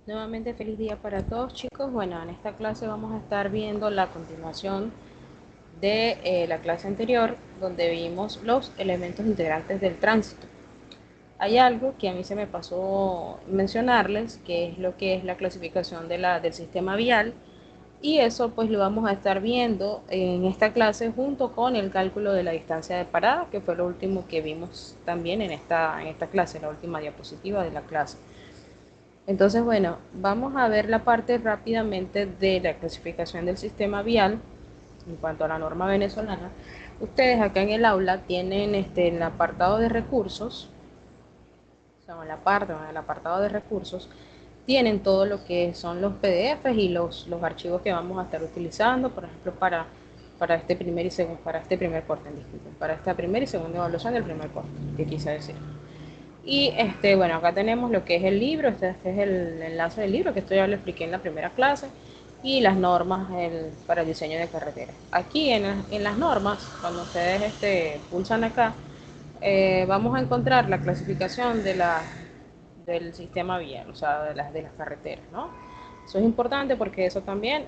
Nuevamente feliz día para todos, chicos. Bueno, en esta clase vamos a estar viendo la continuación de la clase anterior, donde vimos los elementos integrantes del tránsito. Hay algo que a mí se me pasó mencionarles, que es lo que es la clasificación del sistema vial, y eso pues lo vamos a estar viendo en esta clase junto con el cálculo de la distancia de parada, que fue lo último que vimos también en esta clase, la última diapositiva de la clase. Entonces, bueno, vamos a ver la parte rápidamente de la clasificación del sistema vial en cuanto a la norma venezolana. Ustedes acá en el aula tienen el apartado de recursos, o sea, en la parte, en el apartado de recursos, tienen todo lo que son los PDFs y los archivos que vamos a estar utilizando, por ejemplo, para este primer y segundo, para este primer corte, disculpen, para esta primera y segunda evaluación del primer corte, que quise decir. Y bueno, acá tenemos lo que es el libro, este es el enlace del libro que esto ya lo expliqué en la primera clase, y las normas para el diseño de carreteras. Aquí en las normas, cuando ustedes pulsan acá, vamos a encontrar la clasificación del sistema vial, o sea, de las carreteras, ¿no? Eso es importante porque eso también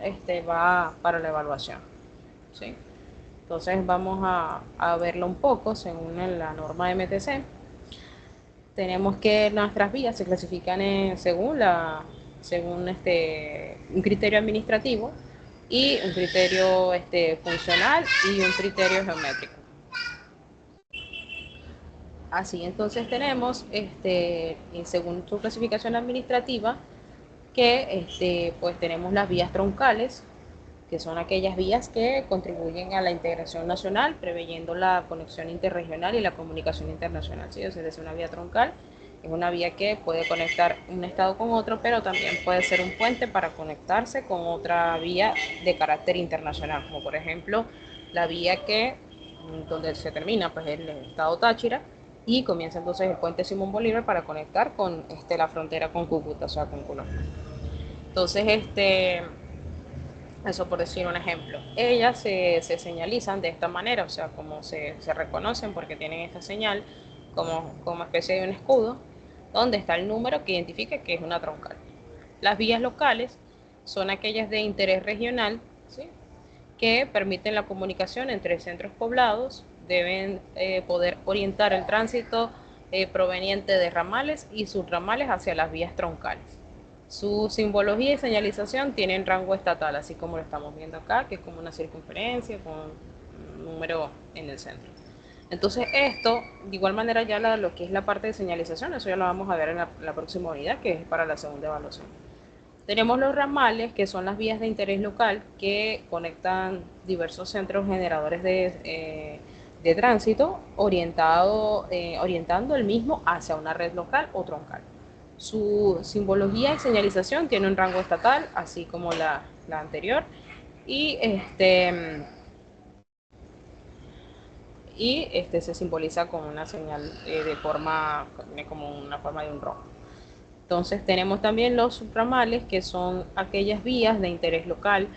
va para la evaluación, ¿sí? Entonces vamos a verlo un poco según la norma MTC. Tenemos que nuestras vías se clasifican según un criterio administrativo y un criterio funcional y un criterio geométrico. Así, entonces tenemos, según su clasificación administrativa, que pues tenemos las vías troncales, que son aquellas vías que contribuyen a la integración nacional, preveyendo la conexión interregional y la comunicación internacional. ¿Sí? O sea, es una vía troncal, es una vía que puede conectar un estado con otro, pero también puede ser un puente para conectarse con otra vía de carácter internacional, como por ejemplo la vía donde se termina pues, el estado Táchira y comienza entonces el puente Simón Bolívar para conectar con la frontera con Cúcuta, o sea, con Colombia. Entonces, eso por decir un ejemplo. Ellas se señalizan de esta manera, o sea, como se reconocen porque tienen esta señal como especie de un escudo, donde está el número que identifica que es una troncal. Las vías locales son aquellas de interés regional, ¿sí? Que permiten la comunicación entre centros poblados, deben poder orientar el tránsito proveniente de ramales y subramales hacia las vías troncales. Su simbología y señalización tienen rango estatal, así como lo estamos viendo acá, que es como una circunferencia con un número en el centro. Entonces esto, de igual manera ya lo que es la parte de señalización, eso ya lo vamos a ver en la próxima unidad, que es para la segunda evaluación. Tenemos los ramales, que son las vías de interés local que conectan diversos centros generadores de tránsito, orientando el mismo hacia una red local o troncal. Su simbología y señalización tiene un rango estatal, así como la anterior, y se simboliza con una señal de forma, como una forma de un rombo. Entonces tenemos también los subramales, que son aquellas vías de interés local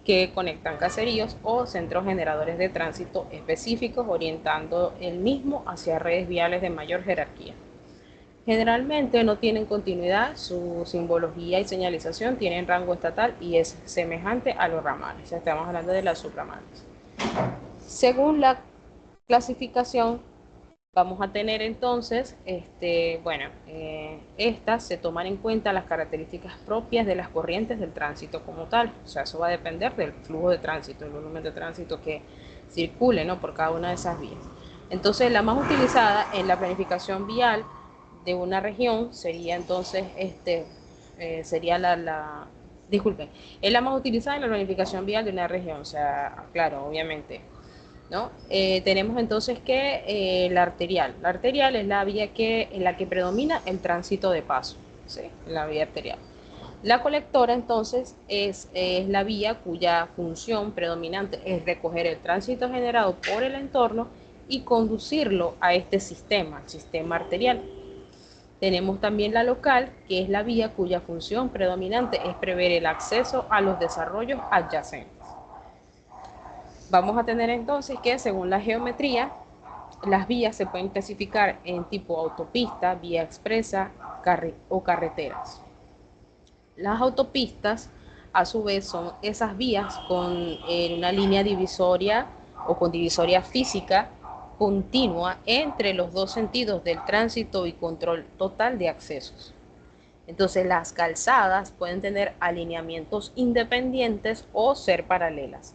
que conectan caseríos o centros generadores de tránsito específicos, orientando el mismo hacia redes viales de mayor jerarquía. Generalmente no tienen continuidad, su simbología y señalización tienen rango estatal y es semejante a los ramales. O sea, estamos hablando de las subramales. Según la clasificación, vamos a tener entonces, estas se toman en cuenta las características propias de las corrientes del tránsito como tal. O sea, eso va a depender del flujo de tránsito, el volumen de tránsito que circule, ¿no? Por cada una de esas vías. Entonces, la más utilizada en la planificación vial de una región sería entonces, sería disculpen, es la más utilizada en la planificación vial de una región. O sea, claro, obviamente, ¿no? Tenemos entonces que la arterial. La arterial es la vía en la que predomina el tránsito de paso, ¿sí? La vía arterial. La colectora entonces es la vía cuya función predominante es recoger el tránsito generado por el entorno y conducirlo a este sistema, el sistema arterial. Tenemos también la local, que es la vía cuya función predominante es prever el acceso a los desarrollos adyacentes. Vamos a tener entonces que, según la geometría, las vías se pueden clasificar en tipo autopista, vía expresa o carreteras. Las autopistas, a su vez, son esas vías con una línea divisoria o con divisoria física continua entre los dos sentidos del tránsito y control total de accesos. Entonces, las calzadas pueden tener alineamientos independientes o ser paralelas.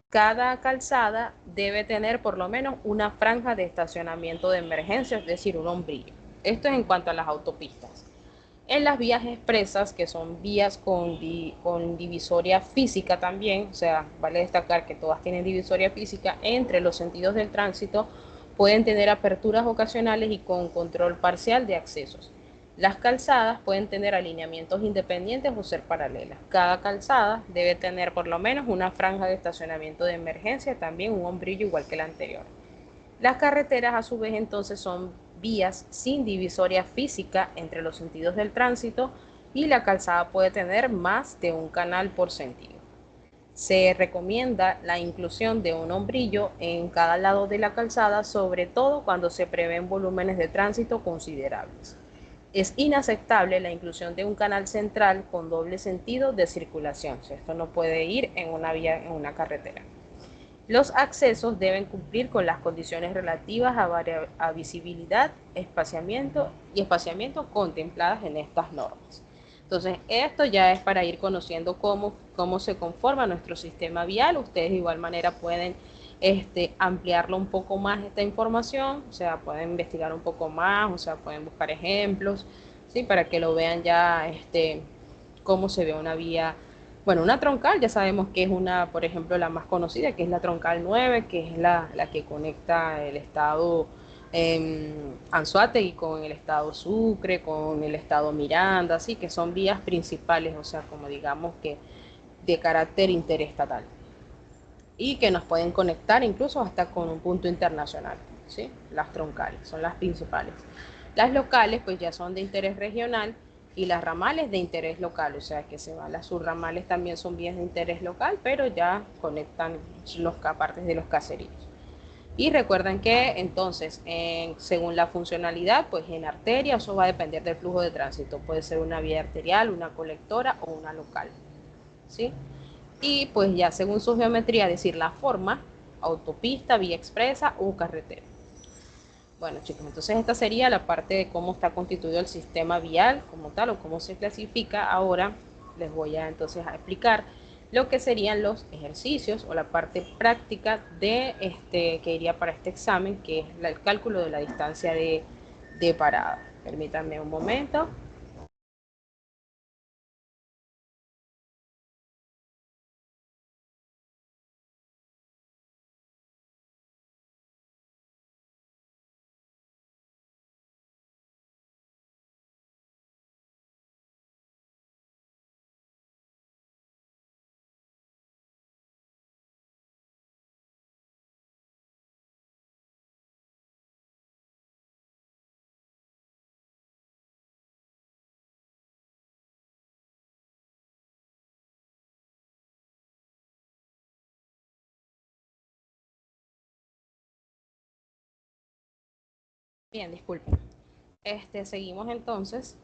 Cada calzada debe tener por lo menos una franja de estacionamiento de emergencia, es decir, un hombrillo. Esto es en cuanto a las autopistas. En las vías expresas, que son vías con divisoria física también, o sea, vale destacar que todas tienen divisoria física entre los sentidos del tránsito, pueden tener aperturas ocasionales y con control parcial de accesos. Las calzadas pueden tener alineamientos independientes o ser paralelas. Cada calzada debe tener por lo menos una franja de estacionamiento de emergencia, también un hombrillo igual que la anterior. Las carreteras, a su vez, entonces son vías sin divisoria física entre los sentidos del tránsito y la calzada puede tener más de un canal por sentido. Se recomienda la inclusión de un hombrillo en cada lado de la calzada, sobre todo cuando se prevén volúmenes de tránsito considerables. Es inaceptable la inclusión de un canal central con doble sentido de circulación. Esto no puede ir en una vía, en una carretera. Los accesos deben cumplir con las condiciones relativas a visibilidad, espaciamiento contempladas en estas normas. Entonces, esto ya es para ir conociendo cómo se conforma nuestro sistema vial. Ustedes de igual manera pueden ampliarlo un poco más esta información, o sea, pueden investigar un poco más, o sea, pueden buscar ejemplos, ¿sí? Para que lo vean ya cómo se ve una vía. Bueno, una troncal ya sabemos que es una, por ejemplo, la más conocida, que es la troncal 9, que es la que conecta el estado Anzoátegui con el estado Sucre, con el estado Miranda, así que son vías principales, o sea, como digamos que de carácter interestatal y que nos pueden conectar incluso hasta con un punto internacional, ¿sí? Las troncales son las principales. Las locales pues ya son de interés regional y las ramales de interés local, o sea que se van las subramales también son vías de interés local, pero ya conectan los partes de los caseríos. Y recuerden que entonces, según la funcionalidad, pues en arteria eso va a depender del flujo de tránsito. Puede ser una vía arterial, una colectora o una local, ¿sí? Y pues ya según su geometría, decir la forma, autopista, vía expresa o carretera. Bueno chicos, entonces esta sería la parte de cómo está constituido el sistema vial como tal o cómo se clasifica. Ahora les voy a entonces a explicar lo que serían los ejercicios o la parte práctica de que iría para este examen, que es el cálculo de la distancia de parada. Permítanme un momento. Bien, disculpen. Seguimos entonces.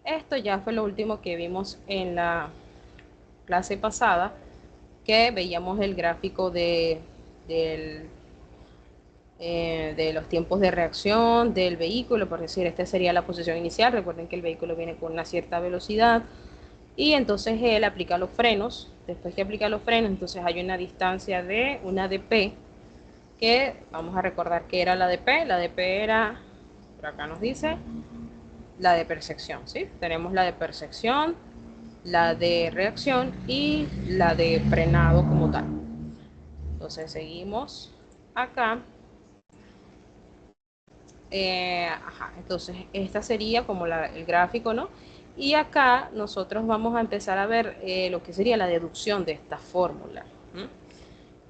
Esto ya fue lo último que vimos en la clase pasada, que veíamos el gráfico del, de los tiempos de reacción del vehículo, por decir, esta sería la posición inicial. Recuerden que el vehículo viene con una cierta velocidad y entonces él aplica los frenos. Después que aplica los frenos, entonces hay una distancia de una dp, que vamos a recordar que era la dp. La dp era, por acá nos dice, la de percepción, ¿sí? Tenemos la de percepción, la de reacción y la de frenado como tal. Entonces seguimos acá. Entonces esta sería como el gráfico, ¿no? Y acá nosotros vamos a empezar a ver lo que sería la deducción de esta fórmula.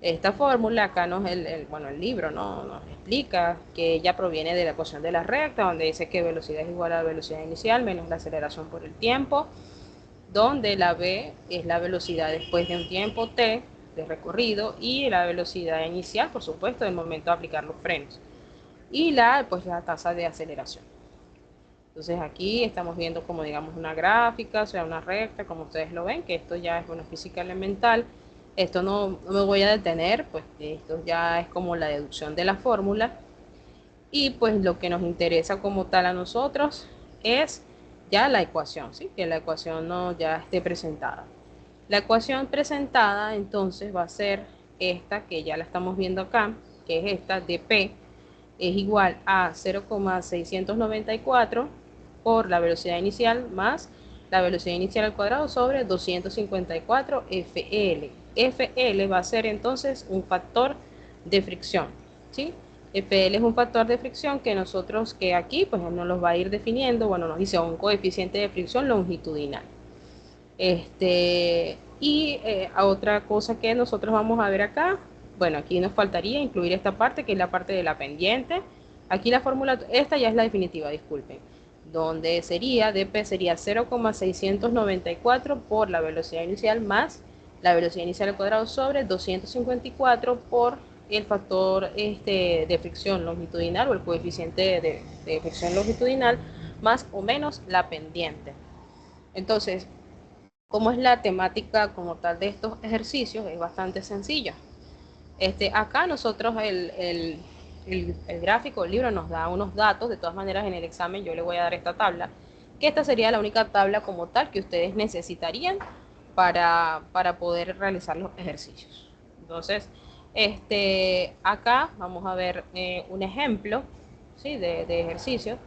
Esta fórmula acá el libro, ¿no? Nos explica que ella proviene de la ecuación de la recta, donde dice que velocidad es igual a la velocidad inicial menos la aceleración por el tiempo, donde la v es la velocidad después de un tiempo t de recorrido y la velocidad inicial, por supuesto, del momento de aplicar los frenos, y la tasa de aceleración. Entonces aquí estamos viendo como digamos una gráfica, o sea, una recta, como ustedes lo ven, que esto ya es una física elemental. Esto no me voy a detener, pues esto ya es como la deducción de la fórmula. Y pues lo que nos interesa como tal a nosotros es ya la ecuación, ¿sí? Que la ecuación no ya esté presentada. La ecuación presentada entonces va a ser esta que ya la estamos viendo acá, que es esta de P es igual a 0,694 por la velocidad inicial más la velocidad inicial al cuadrado sobre 254 FL. FL va a ser entonces un factor de fricción, ¿sí? FL es un factor de fricción que nosotros, que aquí pues nos los va a ir definiendo, bueno, nos dice un coeficiente de fricción longitudinal. A otra cosa que nosotros vamos a ver acá, bueno, aquí nos faltaría incluir esta parte, que es la parte de la pendiente. Aquí la fórmula, esta ya es la definitiva, disculpen, donde sería, dp sería 0,694 por la velocidad inicial más la velocidad inicial al cuadrado sobre 254 por el factor de fricción longitudinal o el coeficiente de fricción longitudinal más o menos la pendiente. Entonces, ¿cómo es la temática como tal de estos ejercicios? Es bastante sencilla. Acá nosotros el gráfico, el libro nos da unos datos, de todas maneras en el examen yo le voy a dar esta tabla, que esta sería la única tabla como tal que ustedes necesitarían para poder realizar los ejercicios. Entonces, acá vamos a ver un ejemplo, ¿sí? de ejercicio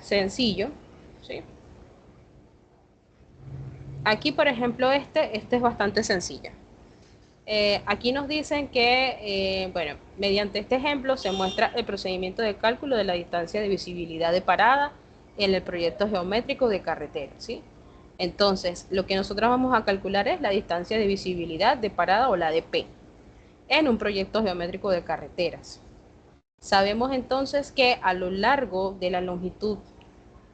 sencillo, ¿sí? Aquí, por ejemplo, este es bastante sencilla. Aquí nos dicen que, bueno, mediante este ejemplo se muestra el procedimiento de cálculo de la distancia de visibilidad de parada en el proyecto geométrico de carretera, ¿sí? Entonces, lo que nosotros vamos a calcular es la distancia de visibilidad de parada o la de P en un proyecto geométrico de carreteras. Sabemos entonces que a lo largo de la longitud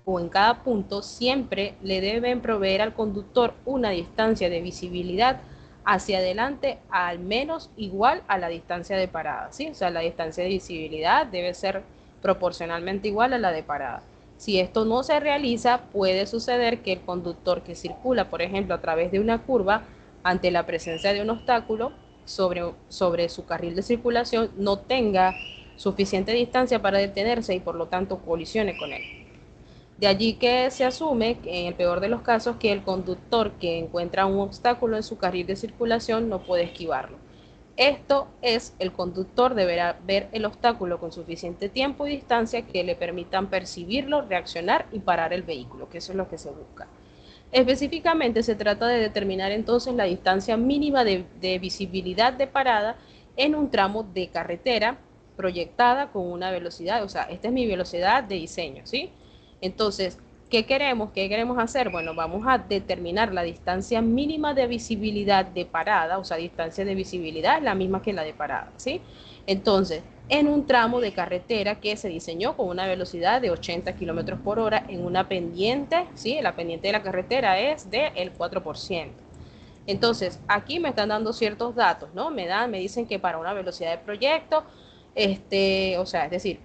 o en cada punto siempre le deben proveer al conductor una distancia de visibilidad hacia adelante al menos igual a la distancia de parada, ¿sí? O sea, la distancia de visibilidad debe ser proporcionalmente igual a la de parada. Si esto no se realiza, puede suceder que el conductor que circula, por ejemplo, a través de una curva, ante la presencia de un obstáculo sobre su carril de circulación, no tenga suficiente distancia para detenerse y por lo tanto colisione con él. De allí que se asume, en el peor de los casos, que el conductor que encuentra un obstáculo en su carril de circulación no puede esquivarlo. Esto es, el conductor deberá ver el obstáculo con suficiente tiempo y distancia que le permitan percibirlo, reaccionar y parar el vehículo, que eso es lo que se busca. Específicamente se trata de determinar entonces la distancia mínima de visibilidad de parada en un tramo de carretera proyectada con una velocidad, o sea, esta es mi velocidad de diseño, ¿sí? Entonces, ¿qué queremos? ¿Qué queremos hacer? Bueno, vamos a determinar la distancia mínima de visibilidad de parada, o sea, distancia de visibilidad es la misma que la de parada, ¿sí? Entonces, en un tramo de carretera que se diseñó con una velocidad de 80 kilómetros por hora en una pendiente, ¿sí? La pendiente de la carretera es del 4%. Entonces, aquí me están dando ciertos datos, ¿no? Me dicen que para una velocidad de proyecto, o sea, es decir,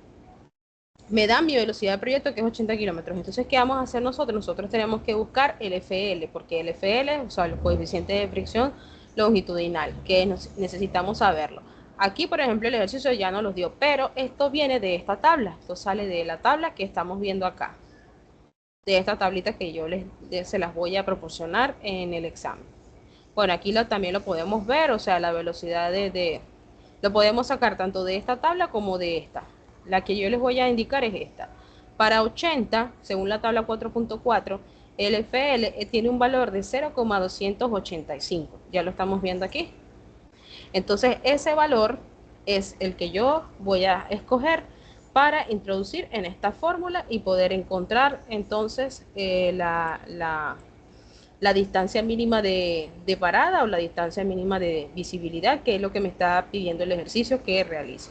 me dan mi velocidad de proyecto que es 80 kilómetros. Entonces, ¿qué vamos a hacer nosotros? Nosotros tenemos que buscar el FL, porque el FL, o sea, el coeficiente de fricción longitudinal, que necesitamos saberlo. Aquí, por ejemplo, el ejercicio ya nos los dio, pero esto viene de esta tabla. Esto sale de la tabla que estamos viendo acá, de esta tablita que se las voy a proporcionar en el examen. Bueno, aquí también lo podemos ver, o sea, la velocidad lo podemos sacar tanto de esta tabla como de esta. La que yo les voy a indicar es esta. Para 80, según la tabla 4.4, el FL tiene un valor de 0,285. Ya lo estamos viendo aquí. Entonces, ese valor es el que yo voy a escoger para introducir en esta fórmula y poder encontrar entonces la distancia mínima de parada o la distancia mínima de visibilidad, que es lo que me está pidiendo el ejercicio que realice.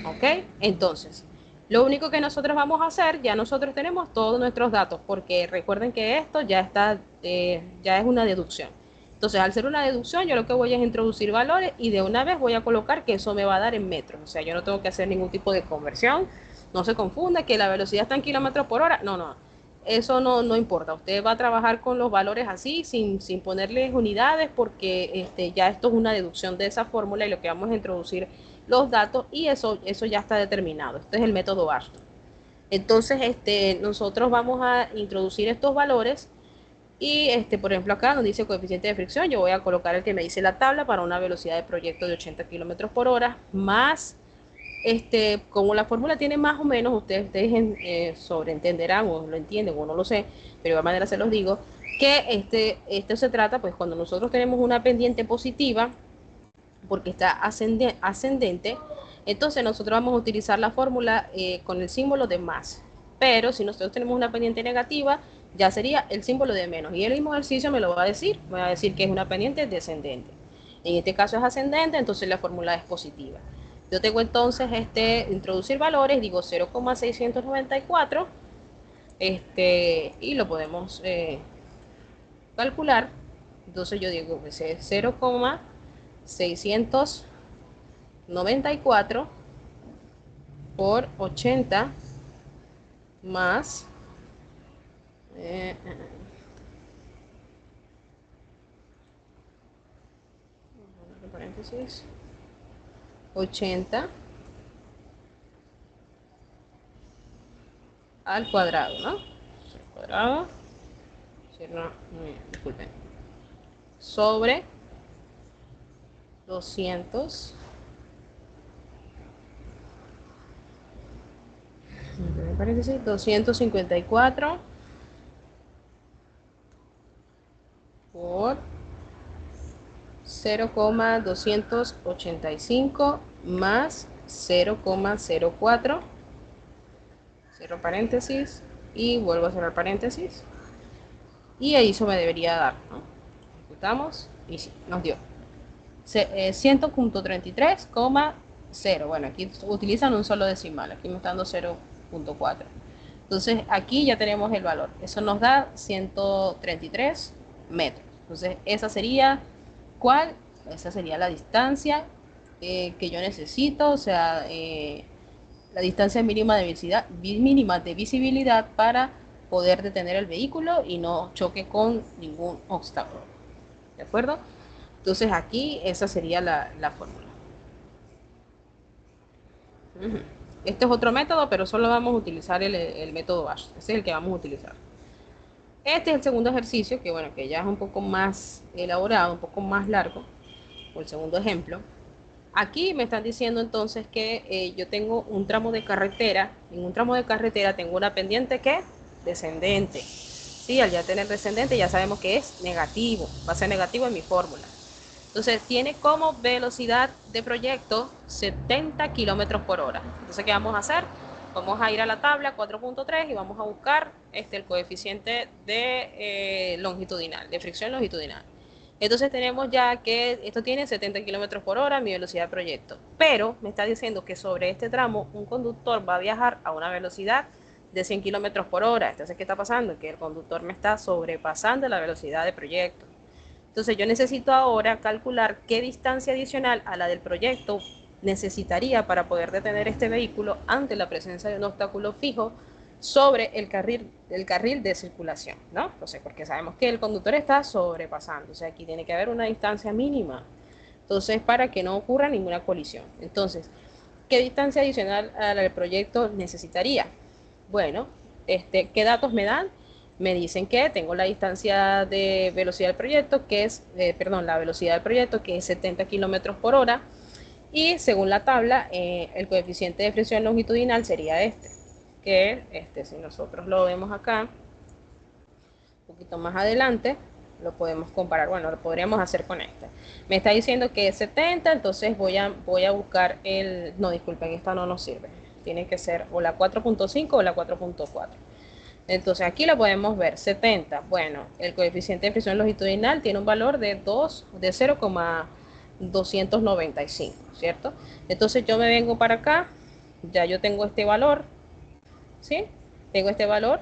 Ok, entonces, lo único que nosotros vamos a hacer, ya nosotros tenemos todos nuestros datos, porque recuerden que esto ya está, ya es una deducción. Entonces, al ser una deducción, yo lo que voy es introducir valores y de una vez voy a colocar que eso me va a dar en metros. O sea, yo no tengo que hacer ningún tipo de conversión. No se confunda que la velocidad está en kilómetros por hora. No, no. Eso no importa. Usted va a trabajar con los valores así, sin ponerles unidades, porque ya esto es una deducción de esa fórmula y lo que vamos a introducir los datos y eso ya está determinado. Este es el método Ashton. Entonces, nosotros vamos a introducir estos valores y, por ejemplo, acá donde dice coeficiente de fricción, yo voy a colocar el que me dice la tabla para una velocidad de proyecto de 80 kilómetros por hora, más, como la fórmula tiene más o menos, ustedes sobreentenderán o lo entienden o no lo sé, pero de igual manera se los digo, que esto se trata, pues cuando nosotros tenemos una pendiente positiva, porque está ascendente, entonces nosotros vamos a utilizar la fórmula con el símbolo de más. Pero si nosotros tenemos una pendiente negativa, ya sería el símbolo de menos. Y el mismo ejercicio me lo va a decir, me va a decir que es una pendiente descendente. En este caso es ascendente, entonces la fórmula es positiva. Yo tengo entonces introducir valores, digo 0,694, y lo podemos calcular. Entonces yo digo que es 0,694 por 80 más paréntesis 80 al cuadrado, ¿no? Al cuadrado, disculpen, sobre 200, paréntesis 254 por 0,285 más 0,04, cierro paréntesis y vuelvo a cerrar paréntesis, y ahí eso me debería dar, ¿no? Ejecutamos y sí, nos dio 100.33,0. Bueno, aquí utilizan un solo decimal, aquí me está dando 0,4. Entonces aquí ya tenemos el valor, eso nos da 133 metros. Entonces esa sería, ¿cuál? Esa sería la distancia que yo necesito, o sea, la distancia mínima de visibilidad para poder detener el vehículo y no choque con ningún obstáculo. ¿De acuerdo? Entonces aquí esa sería la fórmula. Este es otro método, pero solo vamos a utilizar el método BASH. Ese es el que vamos a utilizar. Este es el segundo ejercicio, que bueno, que ya es un poco más elaborado, un poco más largo, o el segundo ejemplo. Aquí me están diciendo entonces que yo tengo un tramo de carretera. En un tramo de carretera tengo una pendiente que descendente. Sí, al ya tener descendente ya sabemos que es negativo, va a ser negativo en mi fórmula. Entonces tiene como velocidad de proyecto 70 kilómetros por hora. Entonces, ¿qué vamos a hacer? Vamos a ir a la tabla 4.3 y vamos a buscar el coeficiente de longitudinal, de fricción longitudinal. Entonces tenemos ya que esto tiene 70 kilómetros por hora, mi velocidad de proyecto. Pero me está diciendo que sobre este tramo un conductor va a viajar a una velocidad de 100 kilómetros por hora. Entonces, ¿qué está pasando? Que el conductor me está sobrepasando la velocidad de proyecto. Entonces yo necesito ahora calcular qué distancia adicional a la del proyecto necesitaría para poder detener este vehículo ante la presencia de un obstáculo fijo sobre el carril de circulación, ¿no? Entonces, porque sabemos que el conductor está sobrepasando, o sea, aquí tiene que haber una distancia mínima. Entonces, para que no ocurra ninguna colisión. Entonces, ¿qué distancia adicional a la del proyecto necesitaría? Bueno, ¿qué datos me dan? Me dicen que tengo la distancia de velocidad del proyecto, que es, la velocidad del proyecto, que es 70 kilómetros por hora, y según la tabla, el coeficiente de fricción longitudinal sería que si nosotros lo vemos acá, un poquito más adelante, lo podemos comparar, bueno, lo podríamos hacer con Me está diciendo que es 70, entonces voy a buscar no, disculpen, esta no nos sirve, tiene que ser o la 4.5 o la 4.4. Entonces aquí lo podemos ver, 70. Bueno, el coeficiente de fricción longitudinal tiene un valor de 0,295, ¿cierto? Entonces yo me vengo para acá, ya yo tengo este valor, ¿sí? Tengo este valor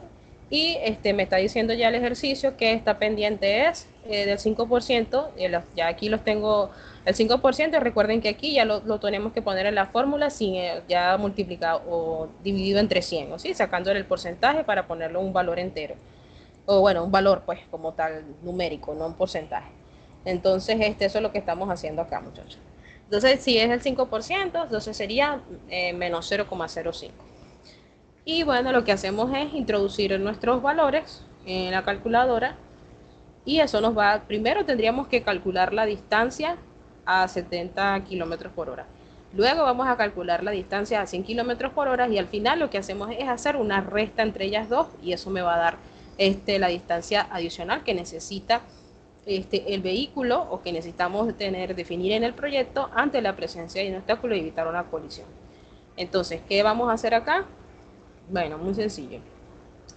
Y me está diciendo ya el ejercicio que está pendiente es del 5%, ya aquí los tengo, el 5%, recuerden que aquí ya lo tenemos que poner en la fórmula sin ya multiplicado o dividido entre 100, ¿o sí? Sacándole el porcentaje para ponerlo un valor entero, o bueno, un valor pues como tal numérico, no un porcentaje. Entonces, eso es lo que estamos haciendo acá, muchachos. Entonces, si es el 5%, entonces sería menos 0,05. Y bueno, lo que hacemos es introducir nuestros valores en la calculadora y eso nos va, primero tendríamos que calcular la distancia a 70 kilómetros por hora. Luego vamos a calcular la distancia a 100 kilómetros por hora y al final lo que hacemos es hacer una resta entre ellas dos y eso me va a dar la distancia adicional que necesita el vehículo o que necesitamos definir en el proyecto ante la presencia de un obstáculo y evitar una colisión. Entonces, ¿qué vamos a hacer acá? Bueno, muy sencillo.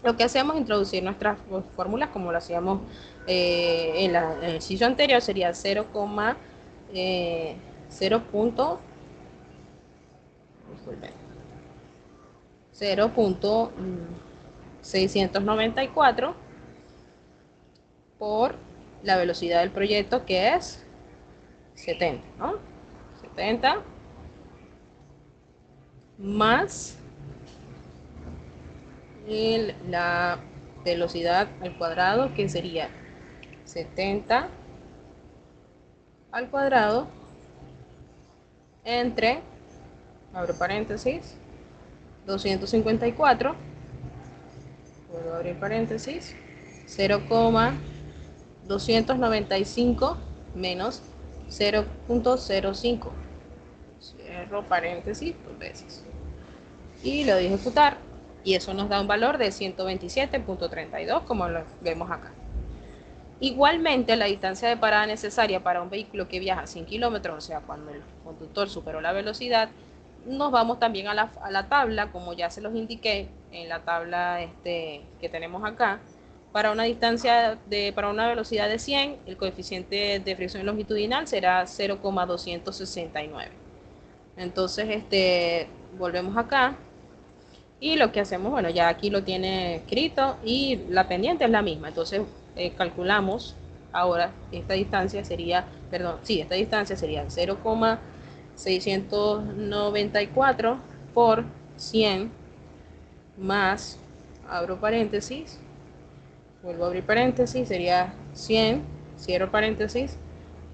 Lo que hacemos es introducir nuestras fórmulas como lo hacíamos en el ejercicio anterior, sería 0,694 por la velocidad del proyecto que es 70, ¿no? 70 más la velocidad al cuadrado que sería 70 al cuadrado entre, abro paréntesis, 254, vuelvo a abrir paréntesis, 0,295 menos 0,05, cierro paréntesis dos veces y lo doy a ejecutar y eso nos da un valor de 127,32 como lo vemos acá. Igualmente, la distancia de parada necesaria para un vehículo que viaja 100 kilómetros, o sea, cuando el conductor superó la velocidad, nos vamos también a la tabla, como ya se los indiqué en la tabla que tenemos acá. Para una para una velocidad de 100, el coeficiente de fricción longitudinal será 0,269. Entonces, volvemos acá y lo que hacemos, bueno, ya aquí lo tiene escrito y la pendiente es la misma. Entonces calculamos ahora esta distancia sería, perdón, sí, esta distancia sería 0,694 por 100 más, abro paréntesis, vuelvo a abrir paréntesis, sería 100, cierro paréntesis,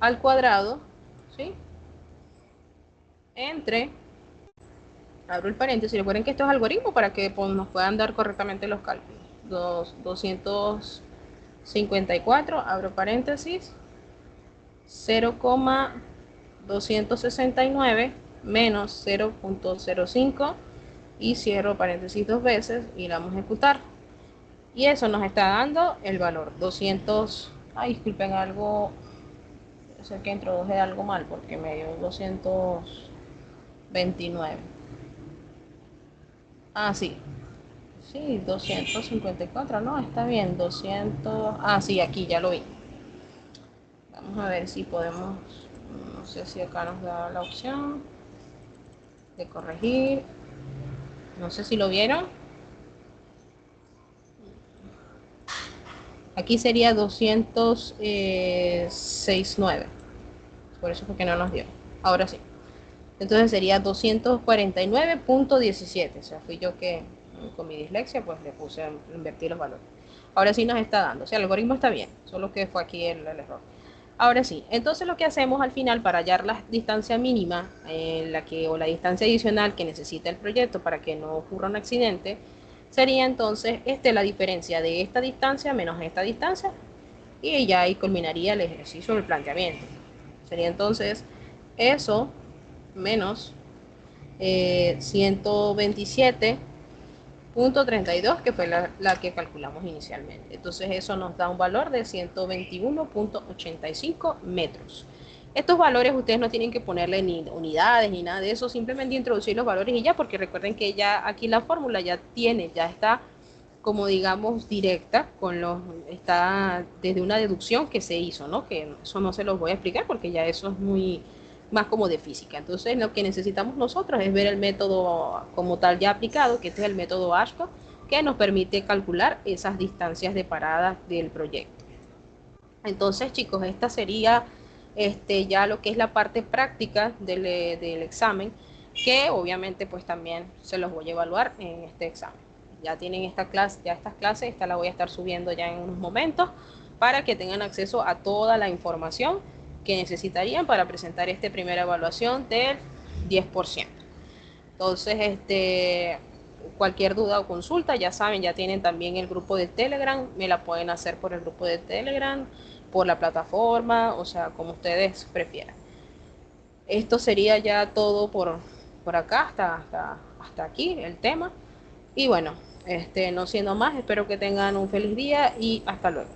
al cuadrado, ¿sí? Entre, abro el paréntesis, recuerden que esto es algoritmo para que nos puedan dar correctamente los cálculos. 254, abro paréntesis, 0,269 menos 0,05 y cierro paréntesis dos veces y la vamos a ejecutar. Y eso nos está dando el valor 200, ay, disculpen algo, sé que introduje algo mal porque me dio 229. Ah, sí. Sí, 254, no, está bien, 200. Ah, sí, aquí ya lo vi. Vamos a ver si podemos, no sé si acá nos da la opción de corregir. No sé si lo vieron. Aquí sería 269. Por eso fue que no nos dio. Ahora sí. Entonces sería 249,17. O sea, fui yo que con mi dislexia pues le puse a invertir los valores. Ahora sí nos está dando. O sea, el algoritmo está bien. Solo que fue aquí el error. Ahora sí, entonces lo que hacemos al final para hallar la distancia mínima o la distancia adicional que necesita el proyecto para que no ocurra un accidente, sería entonces la diferencia de esta distancia menos esta distancia y ya ahí culminaría el ejercicio del planteamiento. Sería entonces eso menos 127,32 que fue la que calculamos inicialmente. Entonces eso nos da un valor de 121,85 metros. Estos valores ustedes no tienen que ponerle ni unidades ni nada de eso, simplemente introducir los valores y ya, porque recuerden que ya aquí la fórmula ya está como digamos directa, está desde una deducción que se hizo, ¿no? Que eso no se los voy a explicar porque ya eso es muy más como de física. Entonces lo que necesitamos nosotros es ver el método como tal ya aplicado, que este es el método ASCO, que nos permite calcular esas distancias de parada del proyecto. Entonces, chicos, esta sería ya lo que es la parte práctica del examen, que obviamente pues también se los voy a evaluar en este examen. Ya tienen esta clase, ya estas clases, esta la voy a estar subiendo ya en unos momentos para que tengan acceso a toda la información que necesitarían para presentar esta primera evaluación del 10%. Entonces, cualquier duda o consulta, ya saben, ya tienen también el grupo de Telegram, me la pueden hacer por el grupo de Telegram, por la plataforma, o sea, como ustedes prefieran. Esto sería ya todo por acá, hasta aquí el tema. Y bueno, no siendo más, espero que tengan un feliz día y hasta luego.